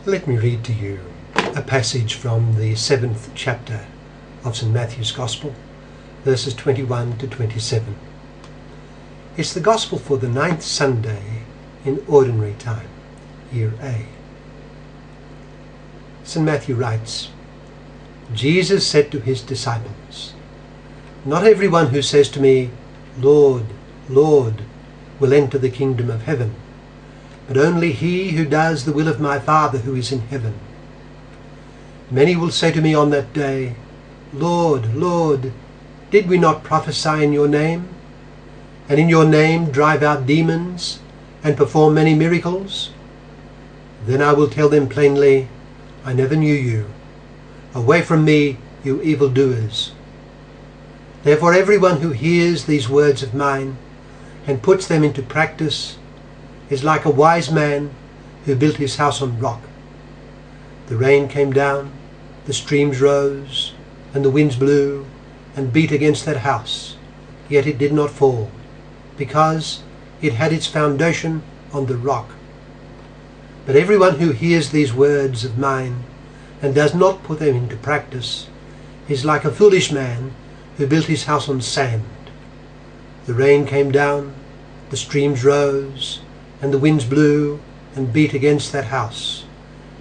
Let me read to you a passage from the 7th chapter of St. Matthew's Gospel, verses 21 to 27. It's the Gospel for the 9th Sunday in Ordinary Time, Year A. St. Matthew writes, Jesus said to his disciples, "Not everyone who says to me, 'Lord, Lord,' will enter the kingdom of heaven, but only he who does the will of my Father who is in heaven. Many will say to me on that day, 'Lord, Lord, did we not prophesy in your name, and in your name drive out demons, and perform many miracles?' Then I will tell them plainly, 'I never knew you. Away from me, you evildoers.' Therefore everyone who hears these words of mine and puts them into practice is like a wise man who built his house on rock. The rain came down, the streams rose, and the winds blew and beat against that house, yet it did not fall, because it had its foundation on the rock. But everyone who hears these words of mine and does not put them into practice is like a foolish man who built his house on sand. The rain came down, the streams rose, and the winds blew and beat against that house,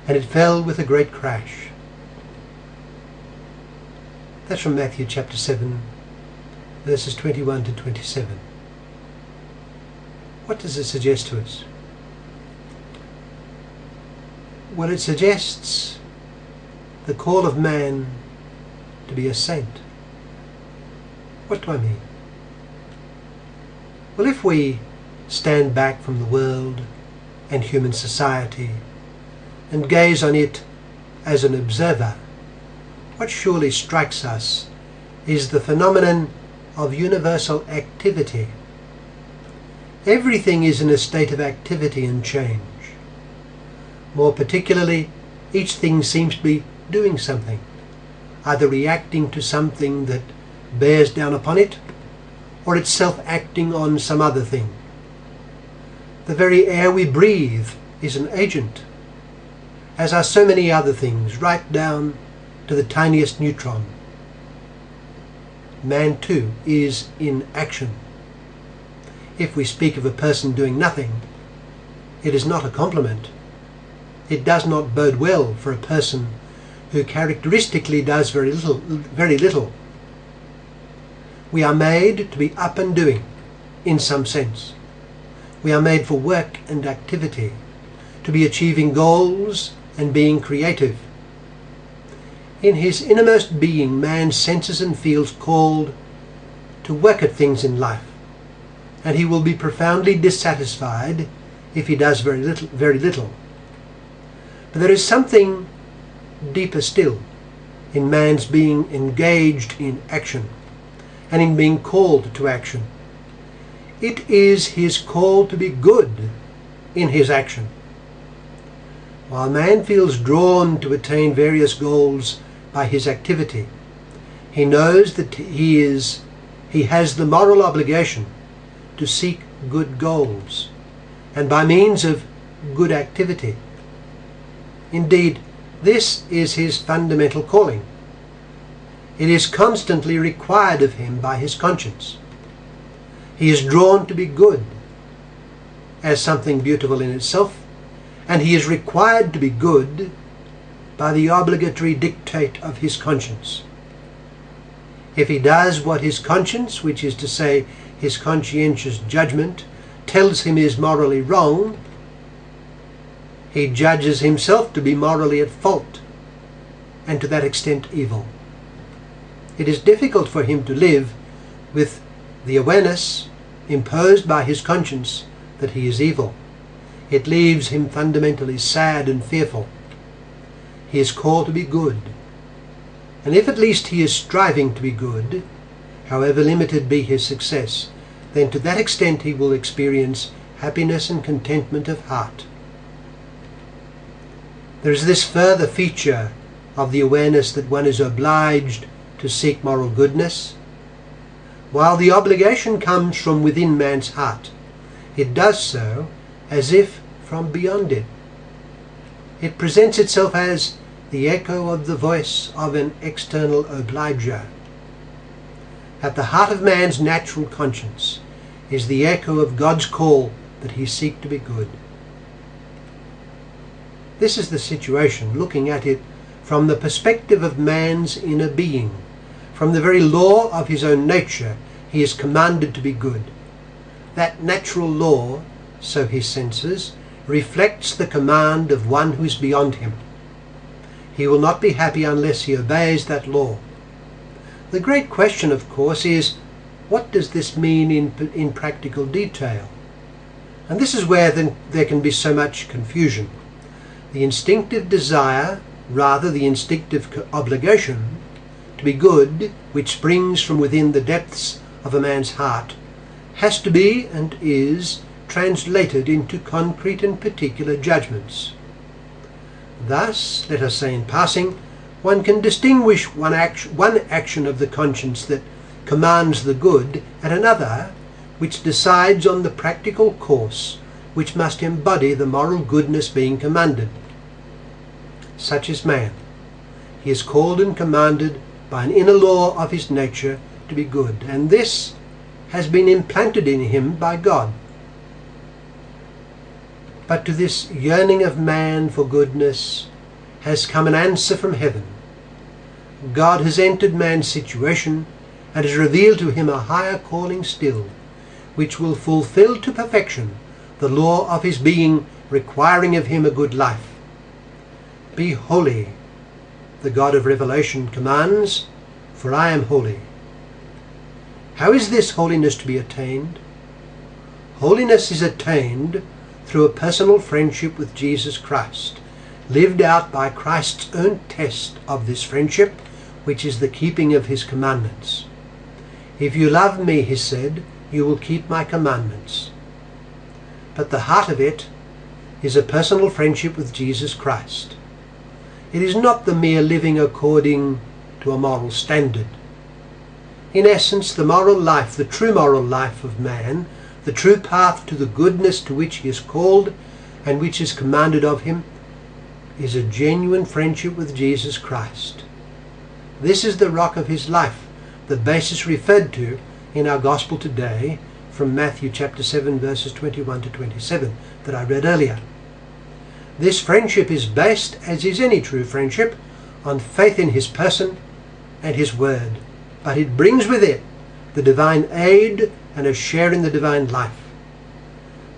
and it fell with a great crash." That's from Matthew chapter 7, verses 21 to 27. What does it suggest to us? Well, it suggests the call of man to be a saint. What do I mean? Well, if we stand back from the world and human society and gaze on it as an observer, what surely strikes us is the phenomenon of universal activity. Everything is in a state of activity and change. More particularly, each thing seems to be doing something, either reacting to something that bears down upon it, or itself acting on some other thing. The very air we breathe is an agent, as are so many other things, right down to the tiniest neutron. Man too is in action. If we speak of a person doing nothing, it is not a compliment. It does not bode well for a person who characteristically does very little. We are made to be up and doing, in some sense. We are made for work and activity, to be achieving goals and being creative. In his innermost being, man senses and feels called to work at things in life, and he will be profoundly dissatisfied if he does very little. But there is something deeper still in man's being engaged in action and in being called to action. It is his call to be good in his action. While man feels drawn to attain various goals by his activity, he knows that he has the moral obligation to seek good goals, and by means of good activity. Indeed, this is his fundamental calling. It is constantly required of him by his conscience. He is drawn to be good as something beautiful in itself, and he is required to be good by the obligatory dictate of his conscience. If he does what his conscience, which is to say his conscientious judgment, tells him is morally wrong, he judges himself to be morally at fault, and to that extent evil. It is difficult for him to live with the awareness imposed by his conscience that he is evil. It leaves him fundamentally sad and fearful. He is called to be good, and if at least he is striving to be good, however limited be his success, then to that extent he will experience happiness and contentment of heart. There is this further feature of the awareness that one is obliged to seek moral goodness. While the obligation comes from within man's heart, it does so as if from beyond it. It presents itself as the echo of the voice of an external obliger. At the heart of man's natural conscience is the echo of God's call that he seek to be good. This is the situation, looking at it from the perspective of man's inner being. From the very law of his own nature, he is commanded to be good. That natural law, so he senses, reflects the command of one who is beyond him. He will not be happy unless he obeys that law. The great question, of course, is what does this mean in practical detail? And this is where there can be so much confusion. The instinctive desire, rather the instinctive obligation, to be good, which springs from within the depths of a man's heart, has to be and is translated into concrete and particular judgments. Thus, let us say in passing, one can distinguish one action of the conscience that commands the good and another which decides on the practical course which must embody the moral goodness being commanded. Such is man. He is called and commanded by an inner law of his nature to be good, and this has been implanted in him by God. But to this yearning of man for goodness has come an answer from heaven. God has entered man's situation and has revealed to him a higher calling still, which will fulfill to perfection the law of his being, requiring of him a good life. Be holy, the God of Revelation commands, for I am holy. How is this holiness to be attained? Holiness is attained through a personal friendship with Jesus Christ, lived out by Christ's own test of this friendship, which is the keeping of his commandments. If you love me, he said, you will keep my commandments. But the heart of it is a personal friendship with Jesus Christ. It is not the mere living according to a moral standard. In essence, the moral life, the true moral life of man, the true path to the goodness to which he is called and which is commanded of him, is a genuine friendship with Jesus Christ. This is the rock of his life, the basis referred to in our gospel today from Matthew chapter 7 verses 21 to 27 that I read earlier. This friendship is based, as is any true friendship, on faith in his person and his word, but it brings with it the divine aid and a share in the divine life.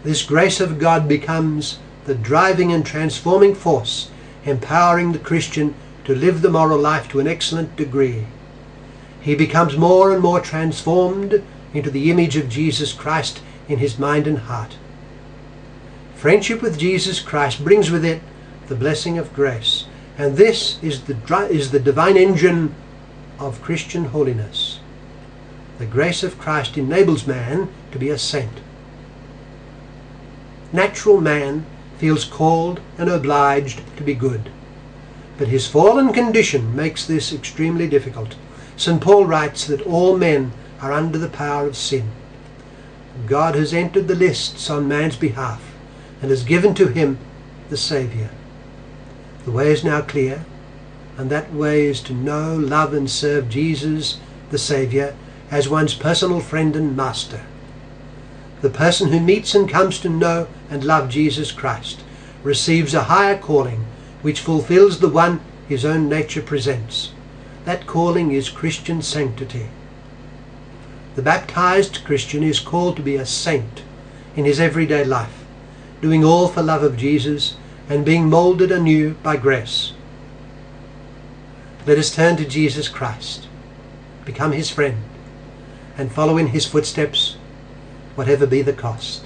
This grace of God becomes the driving and transforming force, empowering the Christian to live the moral life to an excellent degree. He becomes more and more transformed into the image of Jesus Christ in his mind and heart. Friendship with Jesus Christ brings with it the blessing of grace, and this is the divine engine of Christian holiness. The grace of Christ enables man to be a saint. Natural man feels called and obliged to be good, but his fallen condition makes this extremely difficult. St. Paul writes that all men are under the power of sin. God has entered the lists on man's behalf and has given to him the Saviour. The way is now clear, and that way is to know, love and serve Jesus, the Saviour, as one's personal friend and master. The person who meets and comes to know and love Jesus Christ receives a higher calling which fulfills the one his own nature presents. That calling is Christian sanctity. The baptized Christian is called to be a saint in his everyday life, doing all for love of Jesus and being moulded anew by grace. Let us turn to Jesus Christ, become his friend, and follow in his footsteps, whatever be the cost.